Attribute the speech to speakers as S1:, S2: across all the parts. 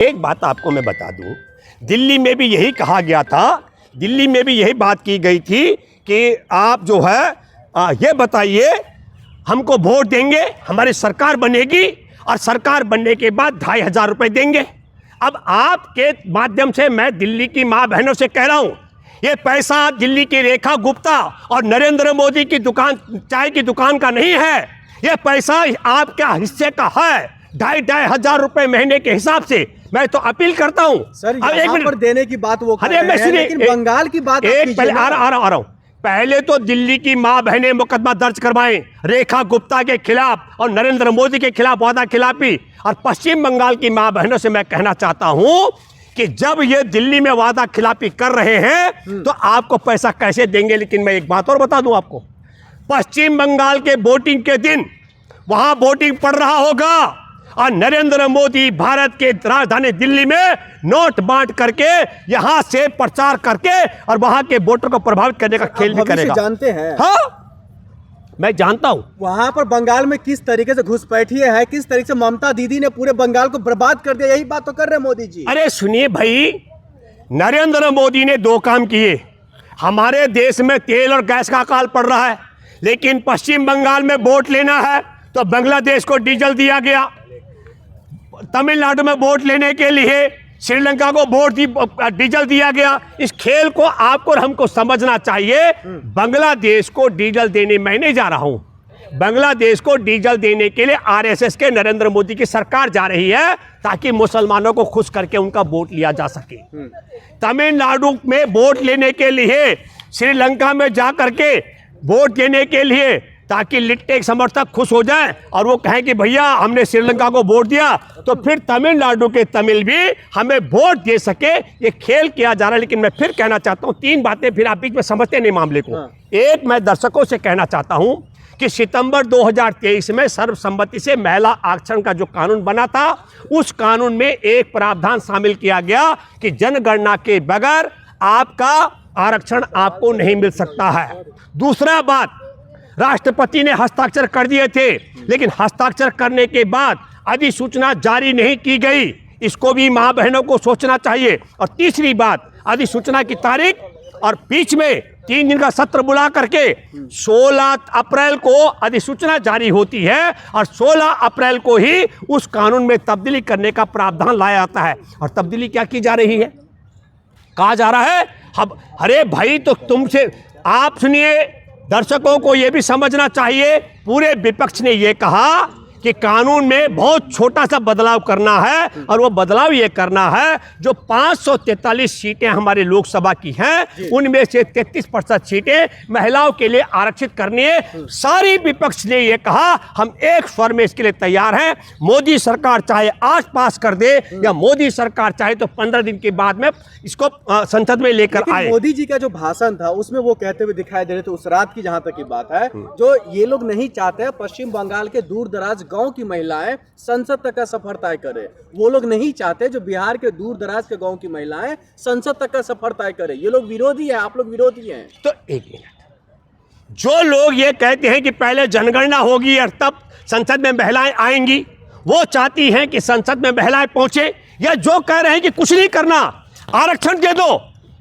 S1: एक बात आपको मैं बता दूं, दिल्ली में भी यही कहा गया था, दिल्ली में भी यही बात की गई थी कि आप जो है ये बताइए हमको वोट देंगे, हमारी सरकार बनेगी और सरकार बनने के बाद 2,500 रुपये देंगे। अब आपके माध्यम से मैं दिल्ली की माँ बहनों से कह रहा हूँ, ये पैसा दिल्ली की रेखा गुप्ता और नरेंद्र मोदी की दुकान, चाय की दुकान का नहीं है। ये पैसा आपका हिस्से का है, 2,500 रुपये महीने के हिसाब से। मैं तो अपील करता हूँ
S2: सर, यहाँ पर देने की बात वो कर रहे हैं, लेकिन बंगाल की बात
S1: पहले आ रहा हूँ। पहले तो दिल्ली की मां बहनें मुकदमा दर्ज करवाएं रेखा गुप्ता के खिलाफ और नरेंद्र मोदी के खिलाफ वादा खिलाफी। और पश्चिम बंगाल की मां बहनों से मैं कहना चाहता हूं कि जब ये दिल्ली में वादा खिलाफी कर रहे हैं तो आपको पैसा कैसे देंगे। लेकिन मैं एक बात और बता दूं आपको, पश्चिम बंगाल के वोटिंग के दिन वहां वोटिंग पड़ रहा होगा और नरेंद्र मोदी भारत के राजधानी दिल्ली में नोट बांट करके यहां से प्रचार करके और वहां के वोटर को प्रभावित करने का खेल भी करेगा।
S2: जानते हैं?
S1: हाँ, मैं जानता हूं
S2: वहां पर बंगाल में किस तरीके से घुसपैठी है, किस तरीके से ममता दीदी ने पूरे बंगाल को बर्बाद कर दिया। यही बात तो कर रहे हैं मोदी जी।
S1: अरे सुनिए भाई, नरेंद्र मोदी ने 2 काम किए। हमारे देश में तेल और गैस का अकाल पड़ रहा है, लेकिन पश्चिम बंगाल में वोट लेना है तो बांग्लादेश को डीजल दिया गया। तमिलनाडु में वोट लेने के लिए श्रीलंका को डीजल दिया गया। इस खेल को आपको और हमको समझना चाहिए। बांग्लादेश को डीजल देने मैं नहीं जा रहा हूं, बांग्लादेश को डीजल देने के लिए आरएसएस के नरेंद्र मोदी की सरकार जा रही है ताकि मुसलमानों को खुश करके उनका वोट लिया जा सके। तमिलनाडु में वोट लेने के लिए श्रीलंका में जा करके वोट देने के लिए ताकि लिट्टे के समर्थक खुश हो जाएं और वो कहें कि भैया हमने श्रीलंका को वोट दिया, तो फिर तमिलनाडु के तमिल भी हमें वोट दे सके। ये खेल किया जा रहा है। लेकिन मैं फिर कहना चाहता हूं 3 बातें, फिर आप बीच में समझते नहीं मामले को। एक, मैं दर्शकों से कहना चाहता हूं कि सितंबर 2023 में सर्वसम्मति से महिला आरक्षण का जो कानून बना था, उस कानून में एक प्रावधान शामिल किया गया कि जनगणना के बगैर आपका आरक्षण आपको नहीं मिल सकता है। दूसरा बात, राष्ट्रपति ने हस्ताक्षर कर दिए थे, लेकिन हस्ताक्षर करने के बाद अधिसूचना जारी नहीं की गई। इसको भी मां बहनों को सोचना चाहिए। और तीसरी बात, अधिसूचना की तारीख और बीच में 3 दिन का सत्र बुला करके 16 अप्रैल को अधिसूचना जारी होती है और 16 अप्रैल को ही उस कानून में तब्दीली करने का प्रावधान लाया जाता है। और तब्दीली क्या की जा रही है, कहा जा रहा है अब, अरे भाई तो तुमसे आप सुनिए, दर्शकों को यह भी समझना चाहिए, पूरे विपक्ष ने यह कहा कि कानून में बहुत छोटा सा बदलाव करना है और वो बदलाव ये करना है जो 543 सीटें हमारे लोकसभा की हैं, उनमें से 33% सीटें महिलाओं के लिए आरक्षित करनी है। सारी विपक्ष ने ये कहा हम एक स्वर में इसके लिए तैयार हैं। मोदी सरकार चाहे आज पास कर दे या मोदी सरकार चाहे तो 15 दिन के बाद में इसको संसद में लेकर आए।
S2: मोदी जी का जो भाषण था उसमें वो कहते हुए दिखाई दे रहे थे, उस रात की जहां तक की बात है, जो ये लोग नहीं चाहते पश्चिम बंगाल के दूर दराज गांव की महिलाएं संसद तक का सफर तय करें। वो लोग नहीं चाहते जो बिहार के दूर दराज के गांव की महिलाएं संसद तक का सफर तय करें। ये लोग विरोधी हैं, आप लोग विरोधी हैं।
S1: तो एक मिनट, जो लोग ये कहते हैं कि पहले जनगणना होगी और तब संसद में महिलाएं आएंगी, वो चाहती हैं कि संसद में महिलाएं पहुंचे, या जो कह रहे हैं कि कुछ नहीं करना, आरक्षण दे दो,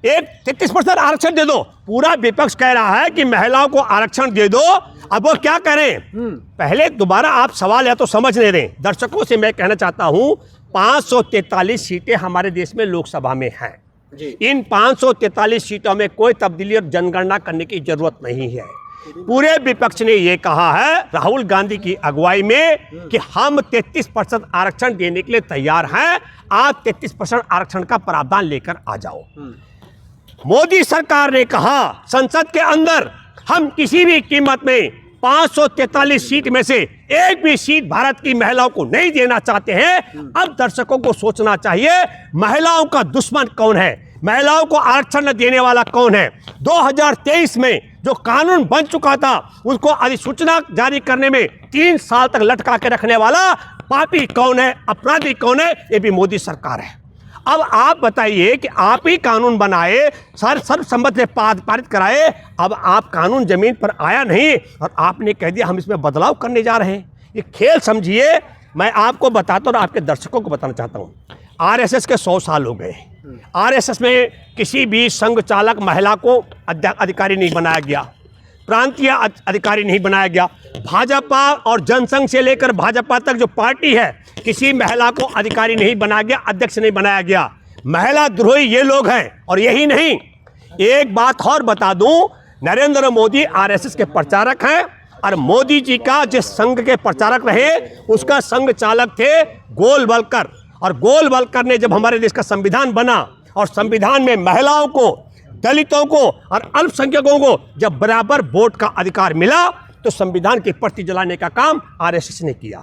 S1: एक 33% आरक्षण दे दो। पूरा विपक्ष कह रहा है कि महिलाओं को आरक्षण दे दो। अब वो क्या करें, पहले दोबारा आप सवाल या तो समझ ले रहे हैं। दर्शकों से मैं कहना चाहता हूं 543 सीटें हमारे देश में लोकसभा में हैं। इन 543 सीटों में कोई तब्दीली और जनगणना करने की जरूरत नहीं है। पूरे विपक्ष ने यह कहा है राहुल गांधी की अगुवाई में कि हम 33% आरक्षण देने के लिए तैयार हैं, आप 33% आरक्षण का प्रावधान लेकर आ जाओ। मोदी सरकार ने कहा संसद के अंदर हम किसी भी कीमत में 543 सीट में से एक भी सीट भारत की महिलाओं को नहीं देना चाहते हैं। अब दर्शकों को सोचना चाहिए महिलाओं का दुश्मन कौन है, महिलाओं को आरक्षण न देने वाला कौन है। 2023 में जो कानून बन चुका था उसको अधिसूचना जारी करने में 3 साल तक लटका के रखने वाला पापी कौन है, अपराधी कौन है, ये भी मोदी सरकार है। अब आप बताइए कि आप ही कानून बनाए, सर्वसम्मति से पारित कराए, अब आप कानून जमीन पर आया नहीं और आपने कह दिया हम इसमें बदलाव करने जा रहे हैं। ये खेल समझिए। मैं आपको बताता हूँ और आपके दर्शकों को बताना चाहता हूँ, आरएसएस के 100 साल हो गए। आरएसएस में किसी भी संघ चालक महिला को अधिकारी नहीं बनाया गया, प्रांतीय अधिकारी नहीं बनाया गया। भाजपा और जनसंघ से लेकर भाजपा तक जो पार्टी है, किसी महिला को अधिकारी नहीं बनाया गया, अध्यक्ष नहीं बनाया गया। महिला द्रोही ये लोग हैं। और यही नहीं, एक बात और बता दूं, नरेंद्र मोदी आरएसएस के प्रचारक हैं और मोदी जी का जिस संघ के प्रचारक रहे उसका संघ चालक थे गोलवलकर। और गोलवलकर ने जब हमारे देश का संविधान बना और संविधान में महिलाओं को, दलितों को और अल्पसंख्यकों को जब बराबर वोट का अधिकार मिला तो संविधान की प्रति जलाने का काम आरएसएस ने किया।